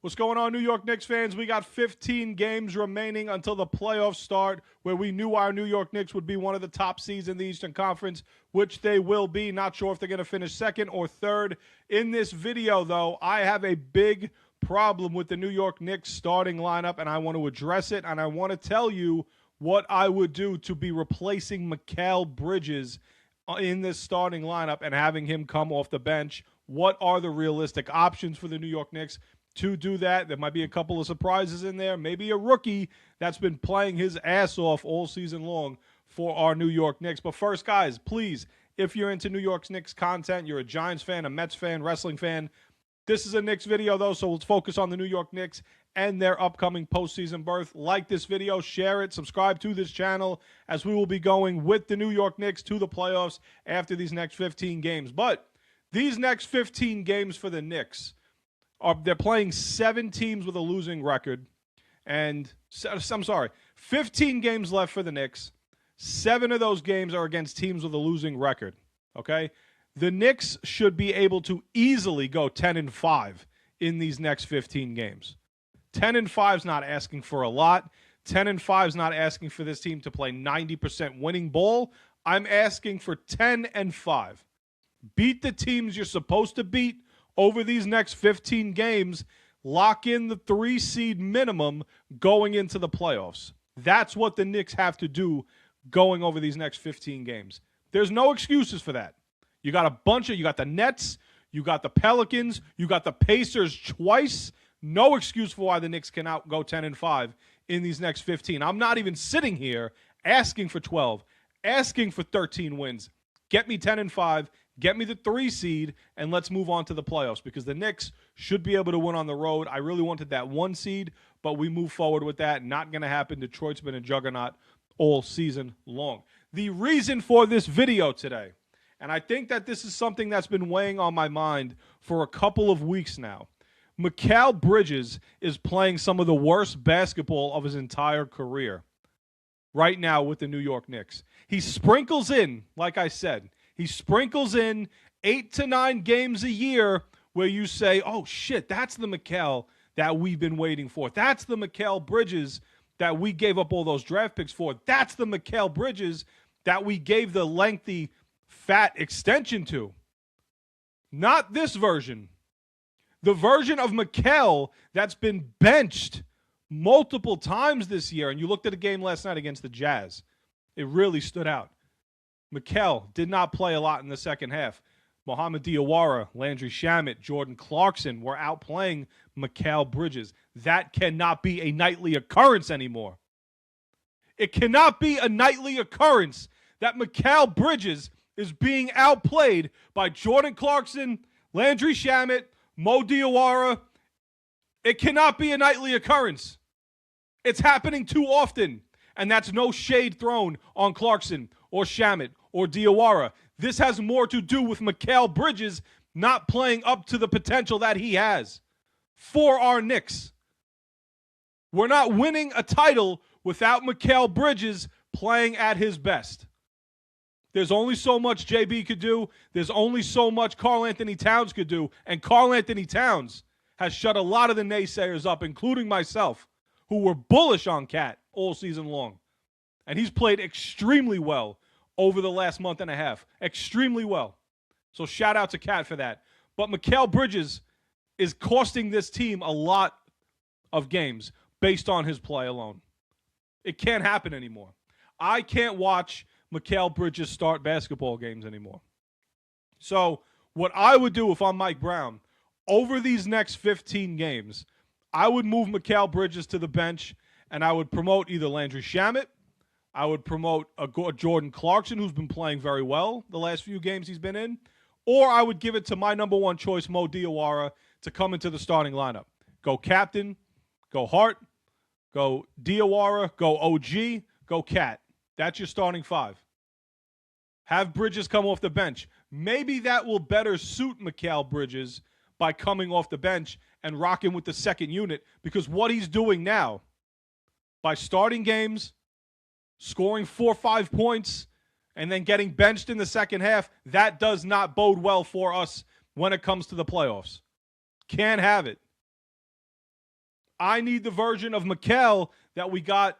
What's going on, New York Knicks fans? We got 15 games remaining until the playoffs start, where we knew our New York Knicks would be one of the top seeds in the Eastern Conference, which they will be. Not sure if they're going to finish second or third. In this video, though, I have a big problem with the New York Knicks starting lineup, and I want to address it, and I want to tell you what I would do to be replacing Mikal Bridges in this starting lineup and having him come off the bench. What are the realistic options for the New York Knicks to do that? There might be a couple of surprises in there. Maybe a rookie that's been playing his ass off all season long for our New York Knicks. But first, guys, please, if you're into New York Knicks content, you're a Giants fan, a Mets fan, wrestling fan, this is a Knicks video, though, so let's focus on the New York Knicks and their upcoming postseason berth. Like this video, share it, subscribe to this channel, as we will be going with the New York Knicks to the playoffs after these next 15 games. But these next 15 games for the Knicks, they're playing 7 teams with a losing record. And, 15 games left for the Knicks. 7 of those games are against teams with a losing record, okay? The Knicks should be able to easily go 10-5 in these next 15 games. 10-5 is not asking for a lot. 10-5 is not asking for this team to play 90% winning ball. I'm asking for 10-5. Beat the teams you're supposed to beat over these next 15 games. Lock in the 3 seed minimum going into the playoffs. That's what the Knicks have to do going over these next 15 games. There's no excuses for that. You got you got the Nets, you got the Pelicans, you got the Pacers twice. No excuse for why the Knicks cannot go 10-5 in these next 15. I'm not even sitting here asking for 12, asking for 13 wins. Get me 10-5, get me the 3 seed, and let's move on to the playoffs, because the Knicks should be able to win on the road. I really wanted that 1 seed, but we move forward with that. Not going to happen. Detroit's been a juggernaut all season long. The reason for this video today, and I think that this is something that's been weighing on my mind for a couple of weeks now. Mikal Bridges is playing some of the worst basketball of his entire career right now with the New York Knicks. He sprinkles in, like I said, he sprinkles in 8 to 9 games a year where you say, oh, shit, that's the Mikal that we've been waiting for. That's the Mikal Bridges that we gave up all those draft picks for. That's the Mikal Bridges that we gave the lengthy, fat extension to. Not this version. The version of Mikal that's been benched multiple times this year. And you looked at a game last night against the Jazz. It really stood out. Mikal did not play a lot in the second half. Mohamed Diawara, Landry Shamet, Jordan Clarkson were outplaying Mikal Bridges. That cannot be a nightly occurrence anymore. It cannot be a nightly occurrence that Mikal Bridges is being outplayed by Jordan Clarkson, Landry Shamet, Mo Diawara. It cannot be a nightly occurrence. It's happening too often, and that's no shade thrown on Clarkson or Shamet or Diawara. This has more to do with Mikal Bridges not playing up to the potential that he has for our Knicks. We're not winning a title without Mikal Bridges playing at his best. There's only so much JB could do. There's only so much Karl-Anthony Towns could do. And Karl-Anthony Towns has shut a lot of the naysayers up, including myself, who were bullish on Cat all season long. And he's played extremely well over the last month and a half. Extremely well. So shout out to Cat for that. But Mikal Bridges is costing this team a lot of games based on his play alone. It can't happen anymore. I can't watch Mikal Bridges start basketball games anymore. So what I would do if I'm Mike Brown, over these next 15 games, I would move Mikal Bridges to the bench, and I would promote either Landry Shamet, I would promote a Jordan Clarkson, who's been playing very well the last few games he's been in, or I would give it to my number 1 choice, Mo Diawara, to come into the starting lineup. Go captain, go Hart, go Diawara, go OG, go Cat. That's your starting 5. Have Bridges come off the bench. Maybe that will better suit Mikal Bridges by coming off the bench and rocking with the second unit, because what he's doing now, by starting games, scoring 4 or 5 points, and then getting benched in the second half, that does not bode well for us when it comes to the playoffs. Can't have it. I need the version of Mikal that we got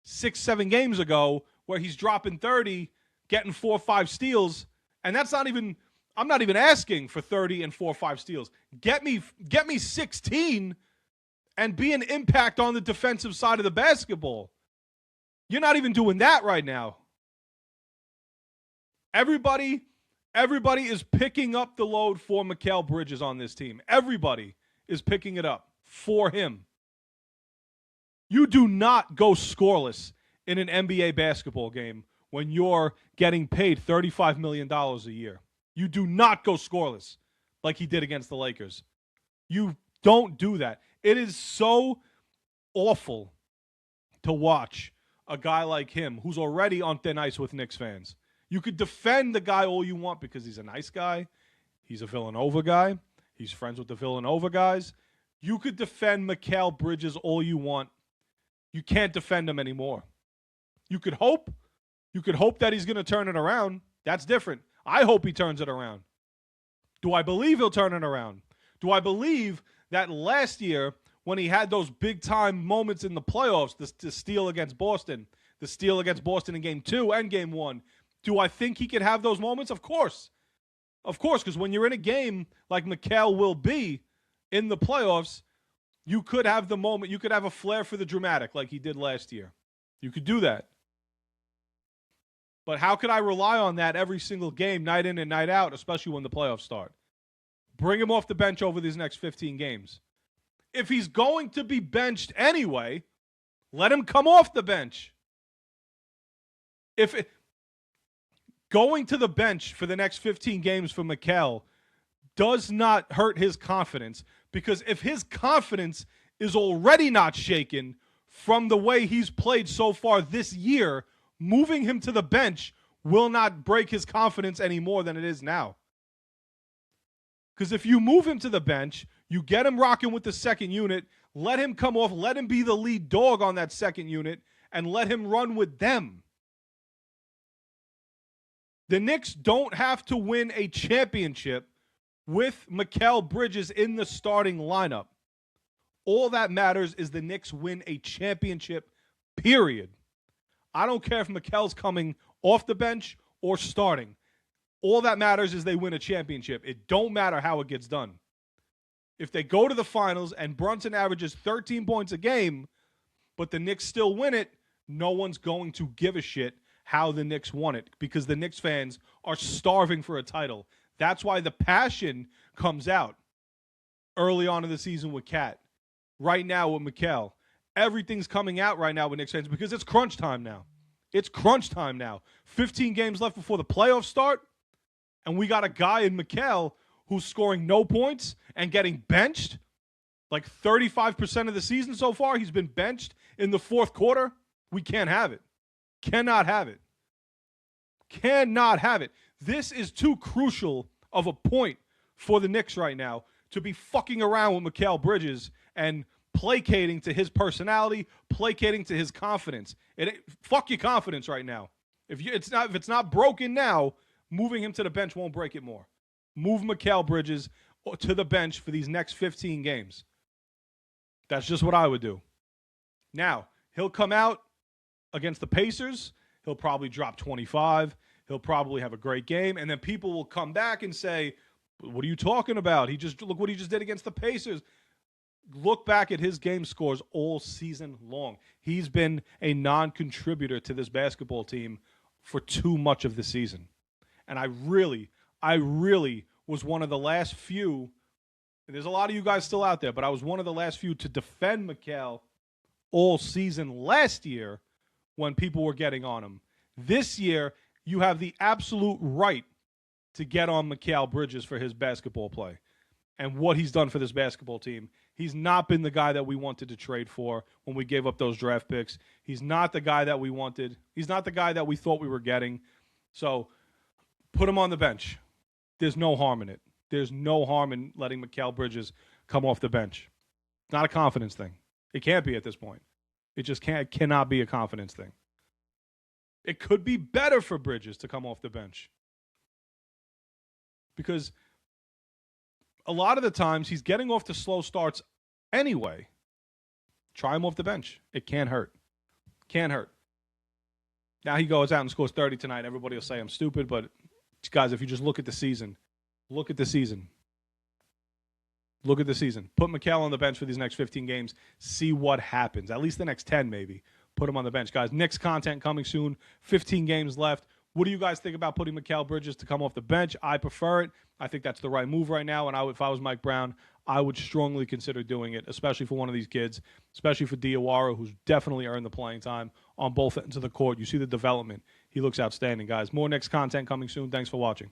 6-7 games ago where he's dropping 30, getting 4 or 5 steals, and that's not even I'm not even asking for 30 and 4 or 5 steals. Get me 16 and be an impact on the defensive side of the basketball. You're not even doing that right now. Everybody is picking up the load for Mikal Bridges on this team. Everybody is picking it up for him. You do not go scoreless in an NBA basketball game when you're getting paid $35 million a year. You do not go scoreless like he did against the Lakers. You don't do that. It is so awful to watch a guy like him who's already on thin ice with Knicks fans. You could defend the guy all you want because he's a nice guy. He's a Villanova guy. He's friends with the Villanova guys. You could defend Mikal Bridges all you want. You can't defend him anymore. You could hope that he's going to turn it around. That's different. I hope he turns it around. Do I believe he'll turn it around? Do I believe that last year when he had those big-time moments in the playoffs, the steal against Boston, the steal against Boston in Game 2 and Game 1, do I think he could have those moments? Of course. Of course, because when you're in a game like Mikal will be in the playoffs, you could have the moment. You could have a flair for the dramatic like he did last year. You could do that. But how could I rely on that every single game, night in and night out, especially when the playoffs start? Bring him off the bench over these next 15 games. If he's going to be benched anyway, let him come off the bench. Going to the bench for the next 15 games for Mikal does not hurt his confidence, because if his confidence is already not shaken from the way he's played so far this year, moving him to the bench will not break his confidence any more than it is now. Because if you move him to the bench, you get him rocking with the second unit, let him come off, let him be the lead dog on that second unit, and let him run with them. The Knicks don't have to win a championship with Mikal Bridges in the starting lineup. All that matters is the Knicks win a championship, period. I don't care if Mikal's coming off the bench or starting. All that matters is they win a championship. It don't matter how it gets done. If they go to the finals and Brunson averages 13 points a game, but the Knicks still win it, no one's going to give a shit how the Knicks won it, because the Knicks fans are starving for a title. That's why the passion comes out early on in the season with Cat. Right now with Mikal. Everything's coming out right now with Knicks fans because it's crunch time now. It's crunch time now. 15 games left before the playoffs start, and we got a guy in Mikal who's scoring no points and getting benched. Like 35% of the season so far, he's been benched in the fourth quarter. We can't have it. Cannot have it. Cannot have it. This is too crucial of a point for the Knicks right now to be fucking around with Mikal Bridges and placating to his personality, placating to his confidence. Fuck your confidence right now. If it's not broken now, moving him to the bench won't break it more. Move Mikal Bridges to the bench for these next 15 games. That's just what I would do. Now, he'll come out against the Pacers. He'll probably drop 25. He'll probably have a great game. And then people will come back and say, what are you talking about? Look what he just did against the Pacers. Look back at his game scores all season long. He's been a non-contributor to this basketball team for too much of the season. And I really was one of the last few, and there's a lot of you guys still out there, but I was one of the last few to defend Mikal all season last year when people were getting on him. This year, you have the absolute right to get on Mikal Bridges for his basketball play and what he's done for this basketball team. He's not been the guy that we wanted to trade for when we gave up those draft picks. He's not the guy that we wanted. He's not the guy that we thought we were getting. So put him on the bench. There's no harm in it. There's no harm in letting Mikal Bridges come off the bench. It's not a confidence thing. It can't be at this point. It just cannot be a confidence thing. It could be better for Bridges to come off the bench, because a lot of the times he's getting off to slow starts anyway. Try him off the bench. It can't hurt. Can't hurt. Now he goes out and scores 30 tonight. Everybody will say I'm stupid, but guys, if you just look at the season, look at the season. Look at the season. Put Mikal on the bench for these next 15 games. See what happens. At least the next 10 maybe. Put him on the bench. Guys, Knicks content coming soon. 15 games left. What do you guys think about putting Mikal Bridges to come off the bench? I prefer it. I think that's the right move right now. And if I was Mike Brown, I would strongly consider doing it, especially for one of these kids, especially for Diawara, who's definitely earned the playing time on both ends of the court. You see the development. He looks outstanding, guys. More Knicks content coming soon. Thanks for watching.